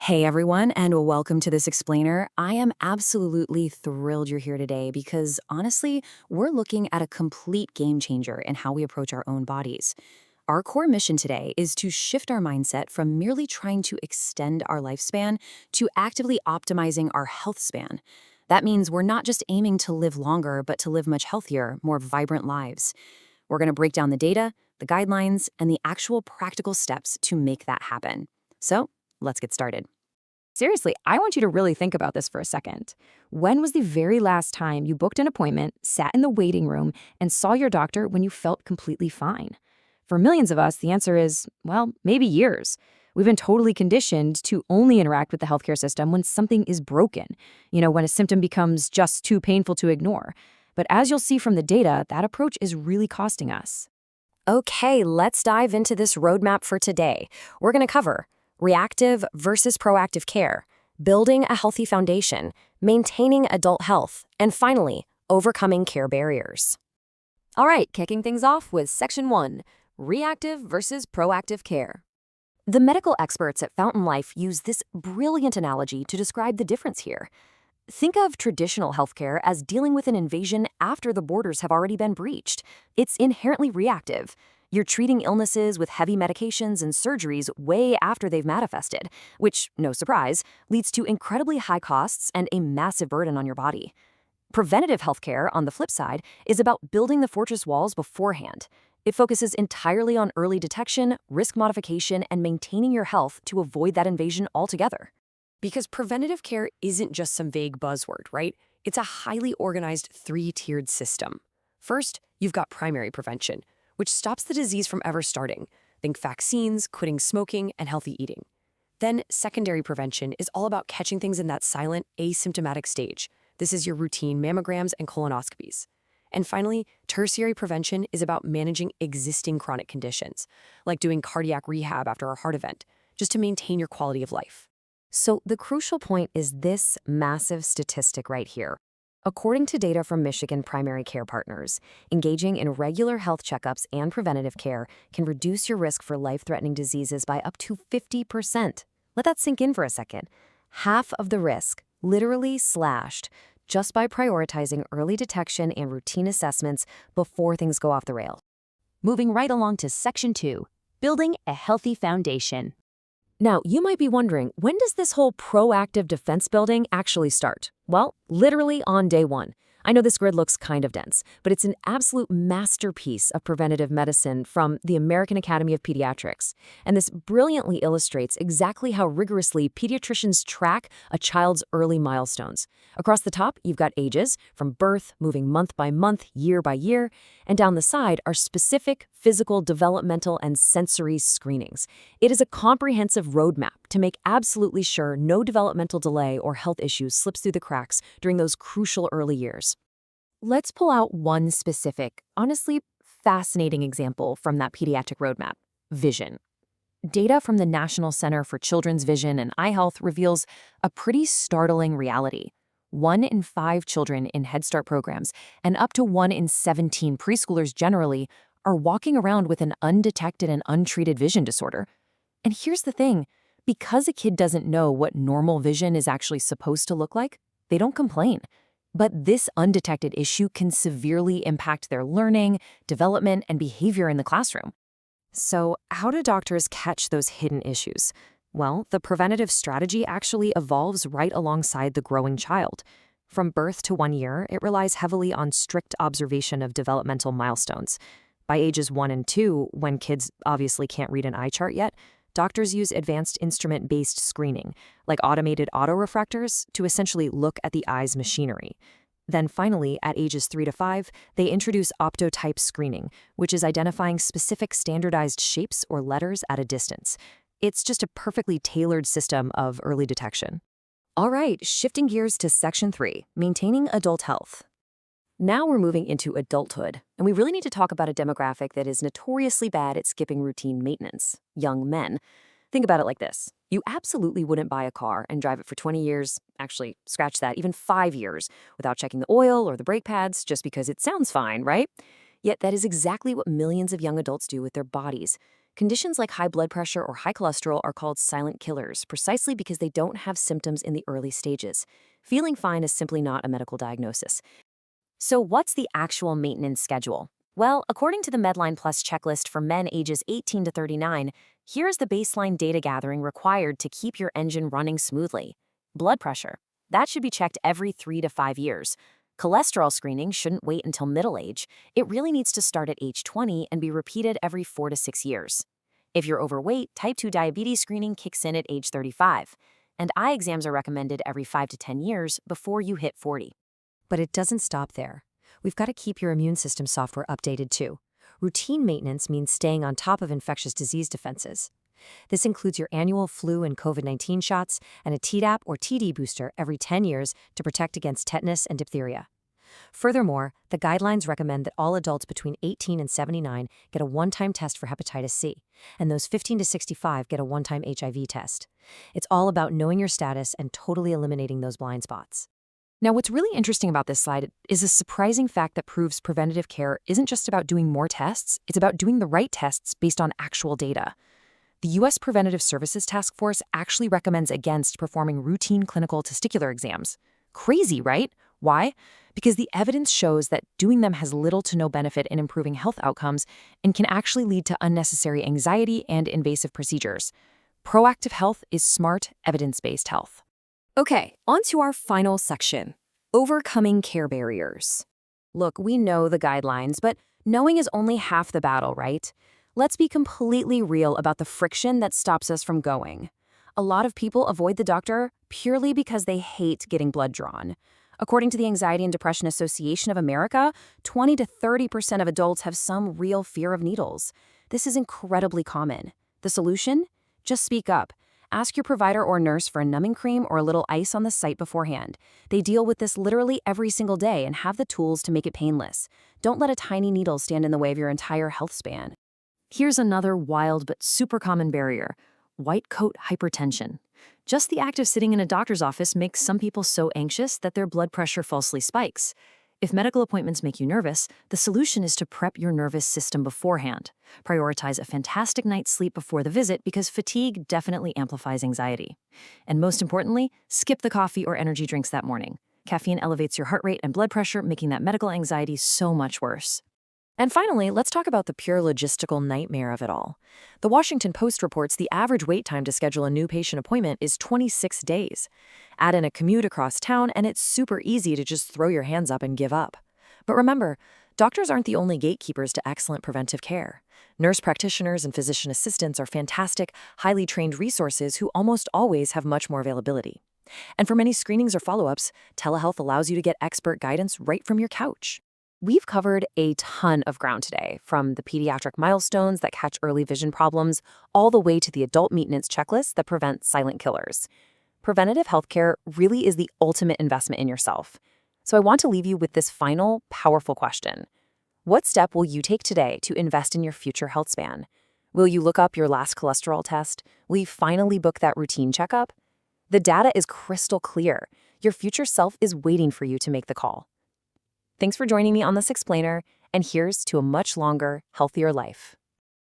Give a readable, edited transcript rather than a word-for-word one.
Hey everyone, and welcome to this explainer. I am absolutely thrilled you're here today because honestly, we're looking at a complete game changer in how we approach our own bodies. Our core mission today is to shift our mindset from merely trying to extend our lifespan to actively optimizing our health span. That means we're not just aiming to live longer, but to live much healthier, more vibrant lives. We're going to break down the data, the guidelines, and the actual practical steps to make that happen. So, let's get started. Seriously, I want you to really think about this for a second. When was the very last time you booked an appointment, sat in the waiting room, and saw your doctor when you felt completely fine? For millions of us, the answer is, well, maybe years. We've been totally conditioned to only interact with the healthcare system when something is broken, when a symptom becomes just too painful to ignore. But as you'll see from the data, that approach is really costing us. Okay, let's dive into this roadmap for today. We're going to cover reactive versus proactive care, building a healthy foundation, maintaining adult health, and finally, overcoming care barriers. All right, kicking things off with Section 1, Reactive versus Proactive Care. The medical experts at Fountain Life use this brilliant analogy to describe the difference here. Think of traditional healthcare as dealing with an invasion after the borders have already been breached. It's inherently reactive. You're treating illnesses with heavy medications and surgeries way after they've manifested, which, no surprise, leads to incredibly high costs and a massive burden on your body. Preventative healthcare, on the flip side, is about building the fortress walls beforehand. It focuses entirely on early detection, risk modification, and maintaining your health to avoid that invasion altogether. Because preventative care isn't just some vague buzzword, right? It's a highly organized three-tiered system. First, you've got primary prevention, which stops the disease from ever starting. Think vaccines, quitting smoking, and healthy eating. Then, secondary prevention is all about catching things in that silent, asymptomatic stage. This is your routine mammograms and colonoscopies. And finally, tertiary prevention is about managing existing chronic conditions, like doing cardiac rehab after a heart event, just to maintain your quality of life. So the crucial point is this massive statistic right here. According to data from Michigan Primary Care Partners, engaging in regular health checkups and preventative care can reduce your risk for life-threatening diseases by up to 50%. Let that sink in for a second. Half of the risk, literally slashed, just by prioritizing early detection and routine assessments before things go off the rail. Moving right along to Section 2, Building a Healthy Foundation. Now, you might be wondering, when does this whole proactive defense building actually start? Well, literally on day one. I know this grid looks kind of dense, but it's an absolute masterpiece of preventative medicine from the American Academy of Pediatrics. And this brilliantly illustrates exactly how rigorously pediatricians track a child's early milestones. Across the top, you've got ages, from birth, moving month by month, year by year, and down the side are specific physical, developmental, and sensory screenings. It is a comprehensive roadmap to make absolutely sure no developmental delay or health issues slips through the cracks during those crucial early years. Let's pull out one specific, honestly fascinating example from that pediatric roadmap: vision. Data from the National Center for Children's Vision and Eye Health reveals a pretty startling reality. 1 in 5 children in Head Start programs and up to 1 in 17 preschoolers generally are walking around with an undetected and untreated vision disorder. And here's the thing, because a kid doesn't know what normal vision is actually supposed to look like, they don't complain. But this undetected issue can severely impact their learning, development, and behavior in the classroom. So how do doctors catch those hidden issues? Well, the preventative strategy actually evolves right alongside the growing child. From birth to 1 year, it relies heavily on strict observation of developmental milestones. By ages 1 and 2, when kids obviously can't read an eye chart yet, doctors use advanced instrument-based screening, like automated autorefractors, to essentially look at the eye's machinery. Then finally, at ages 3 to 5, they introduce optotype screening, which is identifying specific standardized shapes or letters at a distance. It's just a perfectly tailored system of early detection. All right, shifting gears to Section 3, Maintaining Adult Health. Now we're moving into adulthood, and we really need to talk about a demographic that is notoriously bad at skipping routine maintenance: young men. Think about it like this. You absolutely wouldn't buy a car and drive it for 20 years, actually, scratch that, even 5 years, without checking the oil or the brake pads just because it sounds fine, right? Yet that is exactly what millions of young adults do with their bodies. Conditions like high blood pressure or high cholesterol are called silent killers precisely because they don't have symptoms in the early stages. Feeling fine is simply not a medical diagnosis. So what's the actual maintenance schedule? Well, according to the Medline Plus checklist for men ages 18 to 39, here's the baseline data gathering required to keep your engine running smoothly. Blood pressure. That should be checked every 3 to 5 years. Cholesterol screening shouldn't wait until middle age. It really needs to start at age 20 and be repeated every 4 to 6 years. If you're overweight, type 2 diabetes screening kicks in at age 35. And eye exams are recommended every 5 to 10 years before you hit 40. But it doesn't stop there. We've got to keep your immune system software updated too. Routine maintenance means staying on top of infectious disease defenses. This includes your annual flu and COVID-19 shots and a Tdap or TD booster every 10 years to protect against tetanus and diphtheria. Furthermore, the guidelines recommend that all adults between 18 and 79 get a one-time test for hepatitis C, and those 15 to 65 get a one-time HIV test. It's all about knowing your status and totally eliminating those blind spots. Now, what's really interesting about this slide is a surprising fact that proves preventative care isn't just about doing more tests, it's about doing the right tests based on actual data. The U.S. Preventative Services Task Force actually recommends against performing routine clinical testicular exams. Crazy, right? Why? Because the evidence shows that doing them has little to no benefit in improving health outcomes and can actually lead to unnecessary anxiety and invasive procedures. Proactive health is smart, evidence-based health. Okay, on to our final section, overcoming care barriers. Look, we know the guidelines, but knowing is only half the battle, right? Let's be completely real about the friction that stops us from going. A lot of people avoid the doctor purely because they hate getting blood drawn. According to the Anxiety and Depression Association of America, 20 to 30% of adults have some real fear of needles. This is incredibly common. The solution? Just speak up. Ask your provider or nurse for a numbing cream or a little ice on the site beforehand. They deal with this literally every single day and have the tools to make it painless. Don't let a tiny needle stand in the way of your entire health span. Here's another wild but super common barrier: white coat hypertension. Just the act of sitting in a doctor's office makes some people so anxious that their blood pressure falsely spikes. If medical appointments make you nervous, the solution is to prep your nervous system beforehand. Prioritize a fantastic night's sleep before the visit because fatigue definitely amplifies anxiety. And most importantly, skip the coffee or energy drinks that morning. Caffeine elevates your heart rate and blood pressure, making that medical anxiety so much worse. And finally, let's talk about the pure logistical nightmare of it all. The Washington Post reports the average wait time to schedule a new patient appointment is 26 days. Add in a commute across town, and it's super easy to just throw your hands up and give up. But remember, doctors aren't the only gatekeepers to excellent preventive care. Nurse practitioners and physician assistants are fantastic, highly trained resources who almost always have much more availability. And for many screenings or follow-ups, telehealth allows you to get expert guidance right from your couch. We've covered a ton of ground today, from the pediatric milestones that catch early vision problems all the way to the adult maintenance checklist that prevents silent killers. Preventative healthcare really is the ultimate investment in yourself. So I want to leave you with this final, powerful question. What step will you take today to invest in your future health span? Will you look up your last cholesterol test? Will you finally book that routine checkup? The data is crystal clear. Your future self is waiting for you to make the call. Thanks for joining me on this explainer, and here's to a much longer, healthier life.